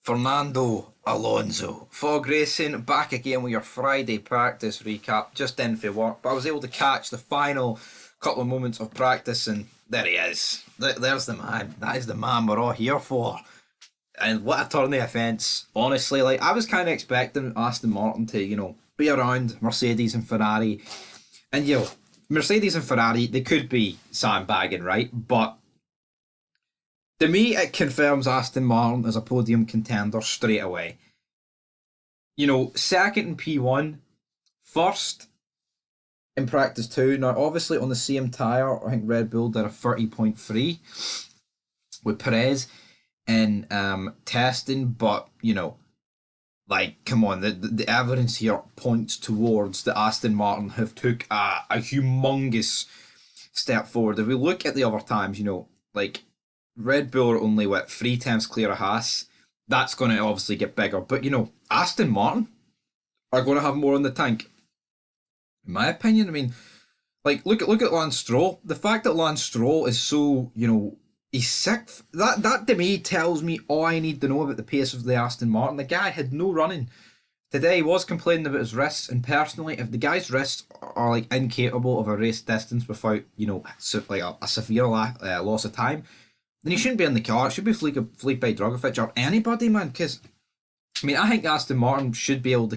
Fernando Alonso. Fog Racing back again with your Friday practice recap, just in for work. But I was able to catch the final couple of moments of practice, and there he is. There's the man. That is the man we're all here for. And what a turn the offence. Honestly, like I was kind of expecting Aston Martin to, be around Mercedes and Ferrari. And, Mercedes and Ferrari, they could be sandbagging, right? But to me, it confirms Aston Martin as a podium contender straight away. Second in P1, first in practice 2. Now, obviously, on the same tyre, I think Red Bull did a 30.3 with Perez in testing, but, come on, the evidence here points towards that Aston Martin have took a humongous step forward. If we look at the other times, Red Bull are only, 3 tenths clear of Haas. That's going to obviously get bigger. But, Aston Martin are going to have more in the tank. In my opinion, I mean, look at Lance Stroll. The fact that Lance Stroll is so, he's sixth, that to me tells me all I need to know about the pace of the Aston Martin. The guy had no running. Today he was complaining about his wrists, and personally, if the guy's wrists are incapable of a race distance without, a severe loss of time, then he shouldn't be in the car. It should be Felipe Drugovich or anybody, man. Because I think Aston Martin should be able to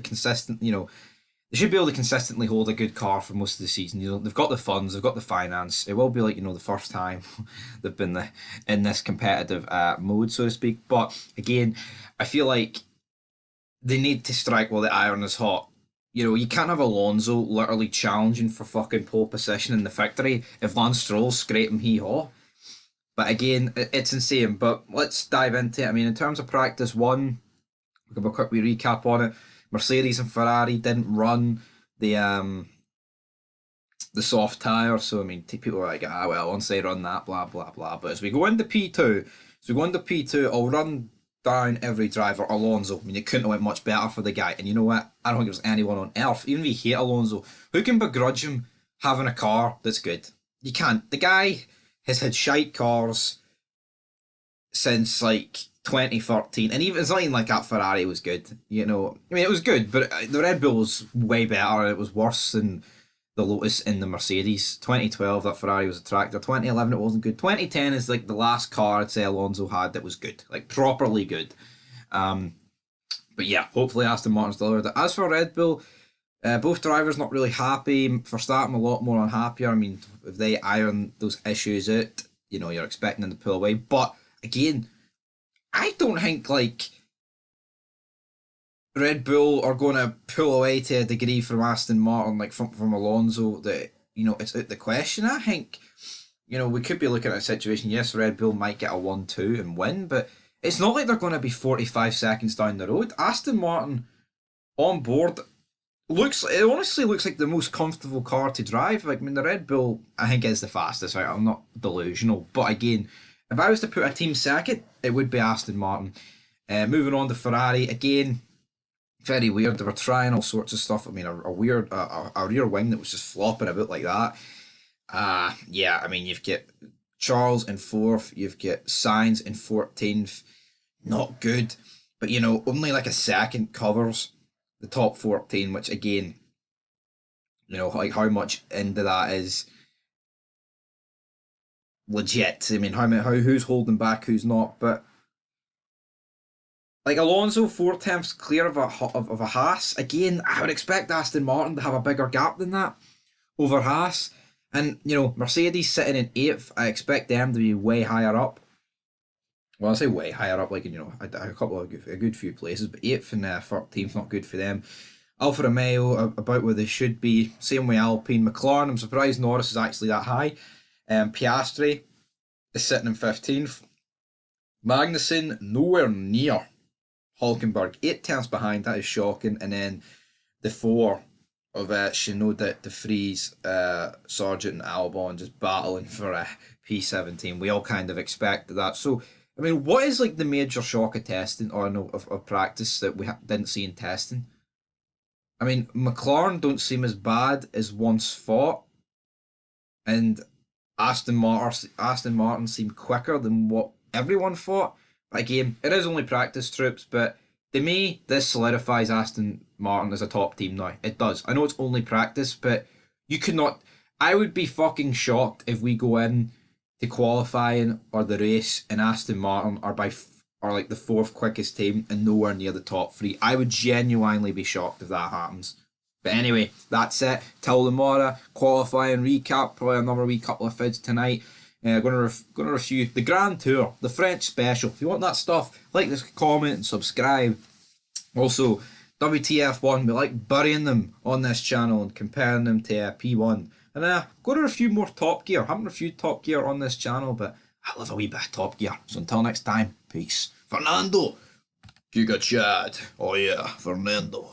they should be able to consistently hold a good car for most of the season. They've got the funds, they've got the finance. It will be the first time they've been in this competitive mode, so to speak. But again, I feel like they need to strike while the iron is hot. You can't have Alonso literally challenging for fucking pole position in the victory if Lance Stroll's scraping hee-haw. But again, it's insane. But let's dive into it. In terms of practice 1, we'll give a quick wee recap on it. Mercedes and Ferrari didn't run the soft tyre, so people are like, once they run that, blah blah blah. But as we go into P2, I'll run down every driver. Alonso, it couldn't have went much better for the guy. And you know what? I don't think there's anyone on earth, even if you hate Alonso, who can begrudge him having a car that's good. You can't. The guy has had shite cars since 2013, and even it's not even like that Ferrari was good. It was good, but the Red Bull was way better. It was worse than the Lotus in the Mercedes. 2012, that Ferrari was a tractor. 2011, it wasn't good. 2010 is the last car I'd say Alonso had that was good, properly good. But yeah, hopefully Aston Martin's delivered it. As for Red Bull, both drivers not really happy. Verstappen a lot more unhappier. If they iron those issues out, you're expecting them to pull away. But again, I don't think Red Bull are going to pull away to a degree from Aston Martin, from Alonso, that it's out the question. I think we could be looking at a situation. Yes, Red Bull might get a 1-2 and win, but it's not like they're going to be 45 seconds down the road. Aston Martin on board honestly looks like the most comfortable car to drive. The Red Bull I think is the fastest. Right? I'm not delusional, but again, if I was to put a team second, it would be Aston Martin. Moving on to Ferrari, again, very weird. They were trying all sorts of stuff. A weird a rear wing that was just flopping about like that. You've got Charles in 4th, you've got Sainz in 14th. Not good, but only a second covers the top 14, which again, how much into that is legit. Who's holding back, who's not? But Alonso 4 tenths clear of a Haas. Again, I would expect Aston Martin to have a bigger gap than that over Haas. And Mercedes sitting in 8th, I expect them to be way higher up. Well, I say way higher up, a couple of a good few places, but 8th and 13th not good for them. Alfa Romeo about where they should be. Same way Alpine, McLaren. I'm surprised Norris is actually that high. Piastri is sitting in 15th. Magnussen nowhere near Hulkenberg. 8 tenths behind. That is shocking. And then the 4 of Shinoda, De Vries, Sargent, and Albon just battling for P17. We all kind of expected that. So what is the major shock of testing or no of practice that we didn't see in testing? McLaren don't seem as bad as once thought, and Aston Martin seemed quicker than what everyone thought. Again, it is only practice troops, but to me, this solidifies Aston Martin as a top team now. It does. I know it's only practice, but you could not. I would be fucking shocked if we go in to qualifying or the race and Aston Martin are like the fourth quickest team and nowhere near the top three. I would genuinely be shocked if that happens. But anyway, that's it. Till tomorrow, qualifying recap. Probably another wee couple of vids tonight. Going to review the Grand Tour, the French Special. If you want that stuff, like this, comment, and subscribe. Also, WTF1, we like burying them on this channel and comparing them to P1. And going to review more Top Gear. I haven't reviewed Top Gear on this channel, but I love a wee bit of Top Gear. So until next time, peace. Fernando, Giga Chad. Oh yeah, Fernando.